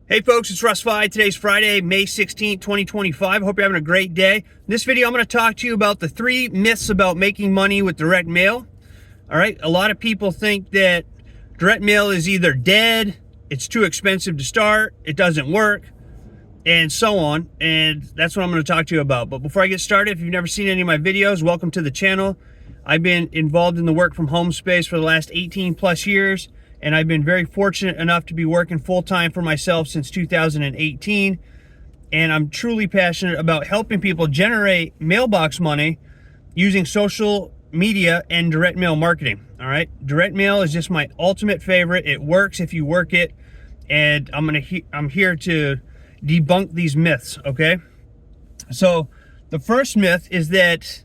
Hey folks, it's Russ. Today's Friday, May 16th, 2025. Hope you're having a great day. In this video, I'm going to talk to you about the 3 myths about making money with direct mail. All right, a lot of people think that direct mail is either dead, it's too expensive to start, it doesn't work, and so on. And that's what I'm going to talk to you about. But before I get started, if you've never seen any of my videos, welcome to the channel. I've been involved in the work from home space for the last 18 plus years. And I've been very fortunate enough to be working full-time for myself since 2018. And I'm truly passionate about helping people generate mailbox money using social media and direct mail marketing. All right, direct mail is just my ultimate favorite. It works if you work it, and I'm here to debunk these myths. Okay, so the first myth is that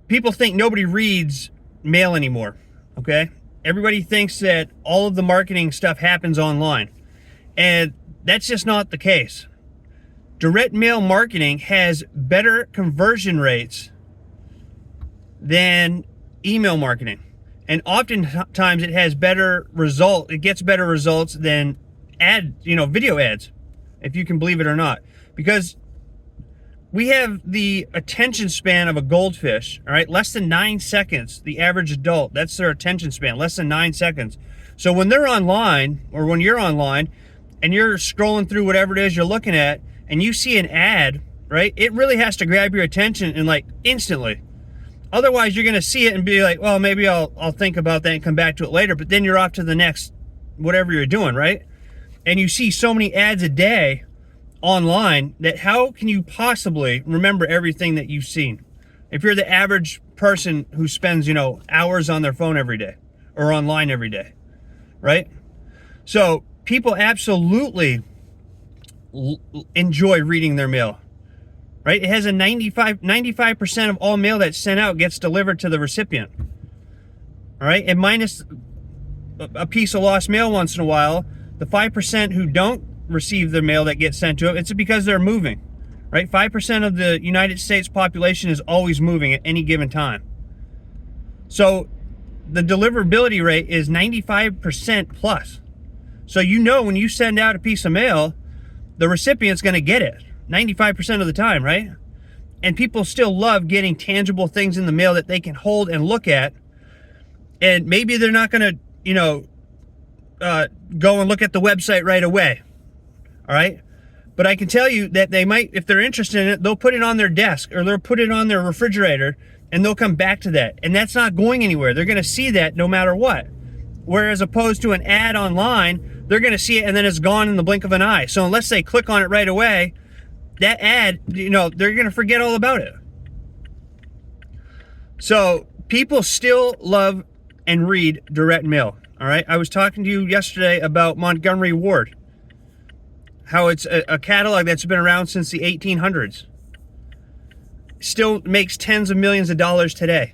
people think nobody reads mail anymore. Okay. Everybody thinks that all of the marketing stuff happens online, and that's just not the case. Direct mail marketing has better conversion rates than email marketing, and oftentimes it has better result. It gets better results than video ads, if you can believe it or not, because we have the attention span of a goldfish, all right? Less than 9 seconds, the average adult, that's their attention span, less than 9 seconds. So when they're online, or when you're online, and you're scrolling through whatever it is you're looking at, and you see an ad, right? It really has to grab your attention and like instantly. Otherwise, you're gonna see it and be like, well, maybe I'll think about that and come back to it later, but then you're off to the next, whatever you're doing, right? And you see so many ads a day online that how can you possibly remember everything that you've seen if you're the average person who spends hours on their phone every day or online every day, right? So people absolutely enjoy reading their mail, right? It has a 95% of all mail that's sent out gets delivered to the recipient, all right? And minus a piece of lost mail once in a while, the 5% who don't receive the mail that gets sent to them, it's because they're moving, right? 5% of the United States population is always moving at any given time. So the deliverability rate is 95% plus. So when you send out a piece of mail, the recipient's going to get it 95% of the time, right? And people still love getting tangible things in the mail that they can hold and look at. And maybe they're not going to, go and look at the website right away. All right. But I can tell you that they might, if they're interested in it, they'll put it on their desk or they'll put it on their refrigerator and they'll come back to that. And that's not going anywhere. They're going to see that no matter what. Whereas opposed to an ad online, they're going to see it and then it's gone in the blink of an eye. So unless they click on it right away, that ad, they're going to forget all about it. So people still love and read direct mail. All right. I was talking to you yesterday about Montgomery Ward. How it's a catalog that's been around since the 1800s. Still makes tens of millions of dollars today.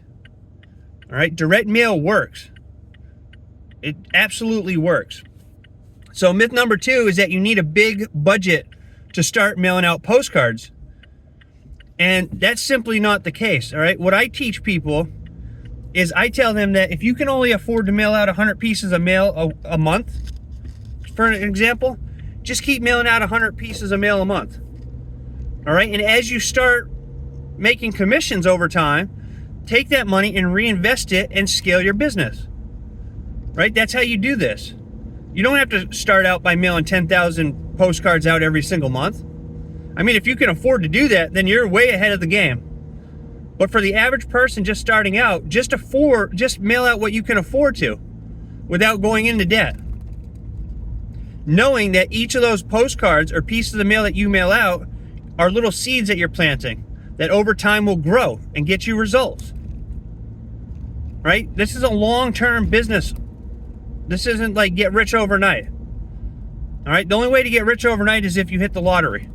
All right, direct mail works. It absolutely works. So myth number 2 is that you need a big budget to start mailing out postcards. And that's simply not the case, all right? What I teach people is I tell them that if you can only afford to mail out 100 pieces of mail a month, for an example, just keep mailing out 100 pieces of mail a month. All right. And as you start making commissions over time, take that money and reinvest it and scale your business. Right. That's how you do this. You don't have to start out by mailing 10,000 postcards out every single month. I mean, if you can afford to do that, then you're way ahead of the game. But for the average person just starting out, just mail out what you can afford to without going into debt. Knowing that each of those postcards or pieces of mail that you mail out are little seeds that you're planting that over time will grow and get you results. Right? This is a long-term business. This isn't like get rich overnight. All right? The only way to get rich overnight is if you hit the lottery.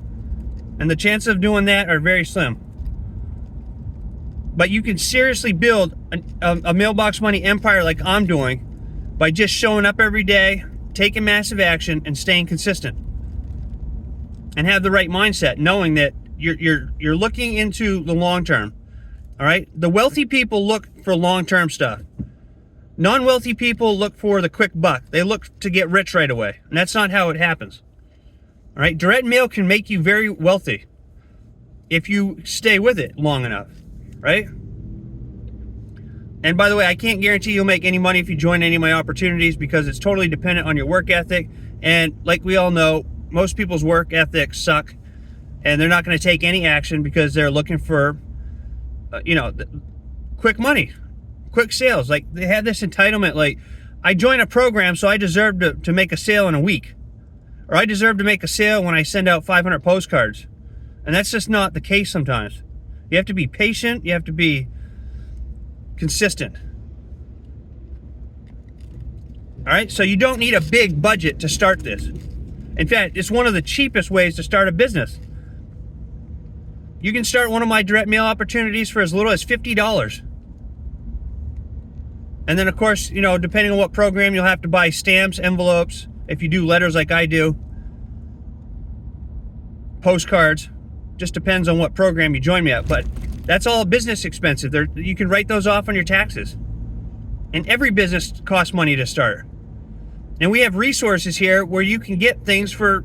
And the chances of doing that are very slim. But you can seriously build a mailbox money empire like I'm doing by just showing up every day, taking massive action and staying consistent, and have the right mindset, knowing that you're looking into the long term. All right, the wealthy people look for long-term stuff. Non-wealthy people look for the quick buck. They look to get rich right away. And that's not how it happens. All right, direct mail can make you very wealthy if you stay with it long enough, right? And by the way, I can't guarantee you'll make any money if you join any of my opportunities because it's totally dependent on your work ethic. And like we all know, most people's work ethics suck and they're not going to take any action because they're looking for, quick money, quick sales. Like they have this entitlement, like I join a program, so I deserve to make a sale in a week. Or I deserve to make a sale when I send out 500 postcards. And that's just not the case sometimes. You have to be patient. You have to be consistent. All right, so you don't need a big budget to start this. In fact, it's one of the cheapest ways to start a business. You can start one of my direct mail opportunities for as little as $50. And then, of course, depending on what program, you'll have to buy stamps, envelopes, if you do letters like I do, postcards. Just depends on what program you join me at. But that's all business expensive. You can write those off on your taxes. And every business costs money to start. And we have resources here where you can get things for,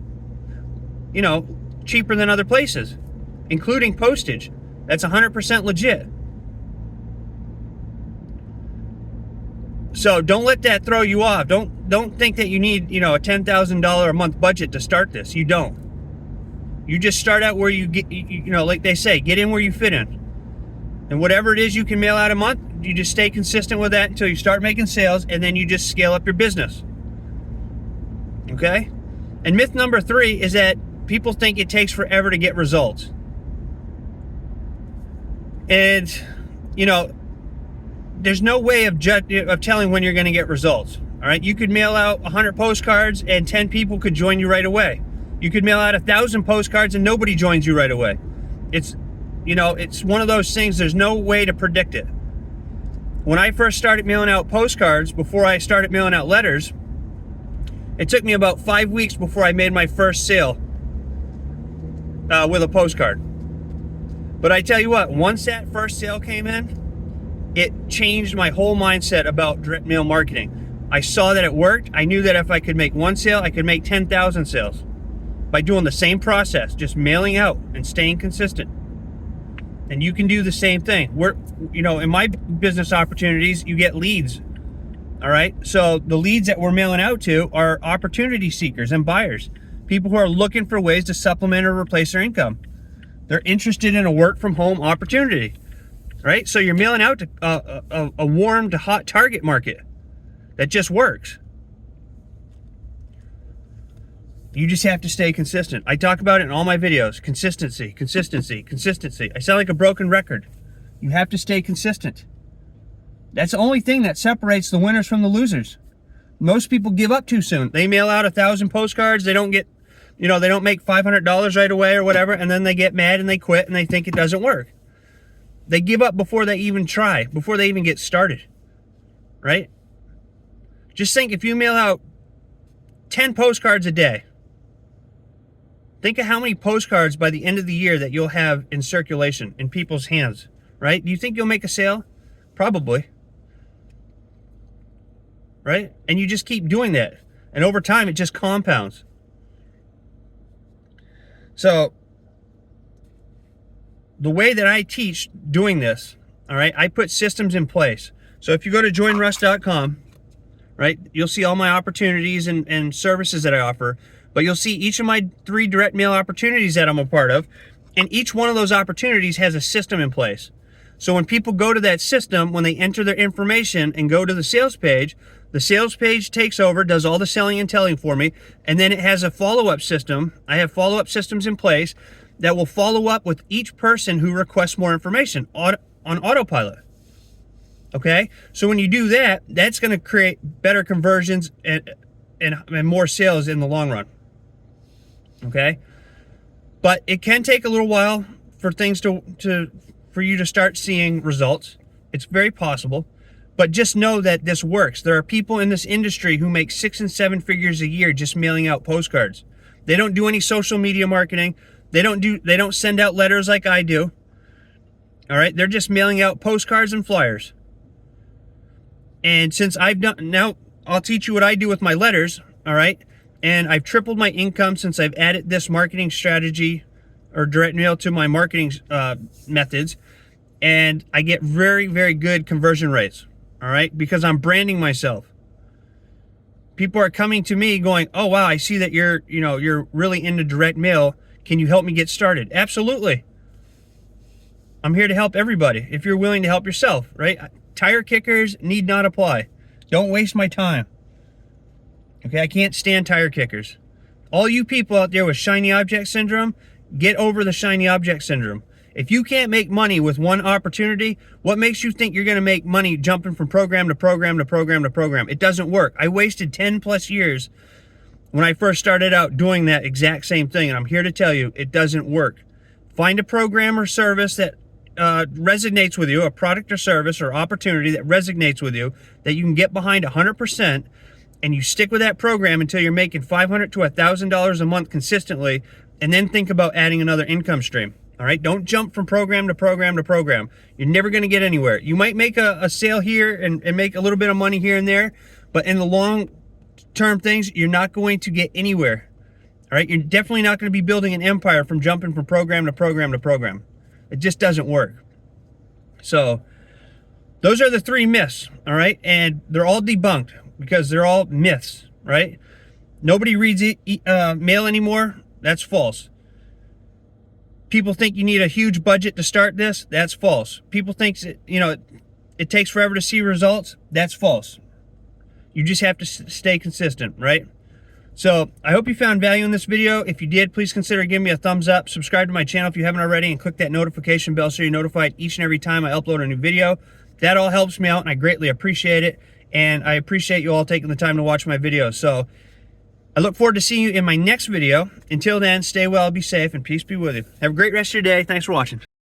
cheaper than other places, including postage. That's 100% legit. So don't let that throw you off. Don't think that you need, a $10,000 a month budget to start this. You don't. You just start out where you get, like they say, get in where you fit in. And whatever it is you can mail out a month, you just stay consistent with that until you start making sales, and then you just scale up your business. Okay? And myth number 3 is that people think it takes forever to get results. And, there's no way of telling when you're going to get results. All right? You could mail out 100 postcards and 10 people could join you right away. You could mail out 1,000 postcards and nobody joins you right away. It's one of those things, there's no way to predict it. When I first started mailing out postcards, before I started mailing out letters, it took me about 5 weeks before I made my first sale with a postcard. But I tell you what, once that first sale came in, it changed my whole mindset about direct mail marketing. I saw that it worked. I knew that if I could make one sale, I could make 10,000 sales by doing the same process, just mailing out and staying consistent. And you can do the same thing. In my business opportunities, you get leads. All right. So the leads that we're mailing out to are opportunity seekers and buyers, people who are looking for ways to supplement or replace their income. They're interested in a work from home opportunity, right? So you're mailing out to a warm to hot target market that just works. You just have to stay consistent. I talk about it in all my videos. Consistency, consistency, consistency. I sound like a broken record. You have to stay consistent. That's the only thing that separates the winners from the losers. Most people give up too soon. They mail out 1,000 postcards. They don't get, they don't make $500 right away or whatever, and then they get mad and they quit and they think it doesn't work. They give up before they even try, before they even get started, right? Just think, if you mail out 10 postcards a day, think of how many postcards by the end of the year that you'll have in circulation in people's hands, right? Do you think you'll make a sale? Probably. Right? And you just keep doing that. And over time, it just compounds. So, the way that I teach doing this, all right, I put systems in place. So if you go to joinruss.com, right, you'll see all my opportunities and services that I offer. But you'll see each of my 3 direct mail opportunities that I'm a part of. And each one of those opportunities has a system in place. So when people go to that system, when they enter their information and go to the sales page takes over, does all the selling and telling for me. And then it has a follow-up system. I have follow-up systems in place that will follow up with each person who requests more information on autopilot. Okay? So when you do that, that's going to create better conversions and more sales in the long run. Okay? But it can take a little while for things for you to start seeing results. It's very possible. But just know that this works. There are people in this industry who make 6 and 7 figures a year just mailing out postcards. They don't do any social media marketing. They don't send out letters like I do. All right? They're just mailing out postcards and flyers. And since I've done, now I'll teach you what I do with my letters, all right? And I've tripled my income since I've added this marketing strategy or direct mail to my marketing methods. And I get very, very good conversion rates, all right? Because I'm branding myself. People are coming to me going, oh, wow, I see that you're really into direct mail. Can you help me get started? Absolutely. I'm here to help everybody if you're willing to help yourself, right? Tire kickers need not apply. Don't waste my time. Okay, I can't stand tire kickers. All you people out there with shiny object syndrome, get over the shiny object syndrome. If you can't make money with one opportunity, what makes you think you're going to make money jumping from program to program to program to program? It doesn't work. I wasted 10 plus years when I first started out doing that exact same thing, and I'm here to tell you, it doesn't work. Find a program or service that resonates with you, a product or service or opportunity that resonates with you, that you can get behind 100%, and you stick with that program until you're making $500 to $1,000 a month consistently, and then think about adding another income stream. All right, don't jump from program to program to program. You're never going to get anywhere. You might make a sale here and make a little bit of money here and there, but in the long term things, you're not going to get anywhere. All right, you're definitely not going to be building an empire from jumping from program to program to program. It just doesn't work. So those are the 3 myths, all right? And they're all debunked because they're all myths, right? Nobody reads mail anymore. That's false. People think you need a huge budget to start this. That's false. People think it takes forever to see results. That's false. You just have to stay consistent, right? So I hope you found value in this video. If you did, please consider giving me a thumbs up. Subscribe to my channel if you haven't already, and click that notification bell so you're notified each and every time I upload a new video. That all helps me out, and I greatly appreciate it. And I appreciate you all taking the time to watch my videos. So I look forward to seeing you in my next video. Until then, stay well, be safe, and peace be with you. Have a great rest of your day. Thanks for watching.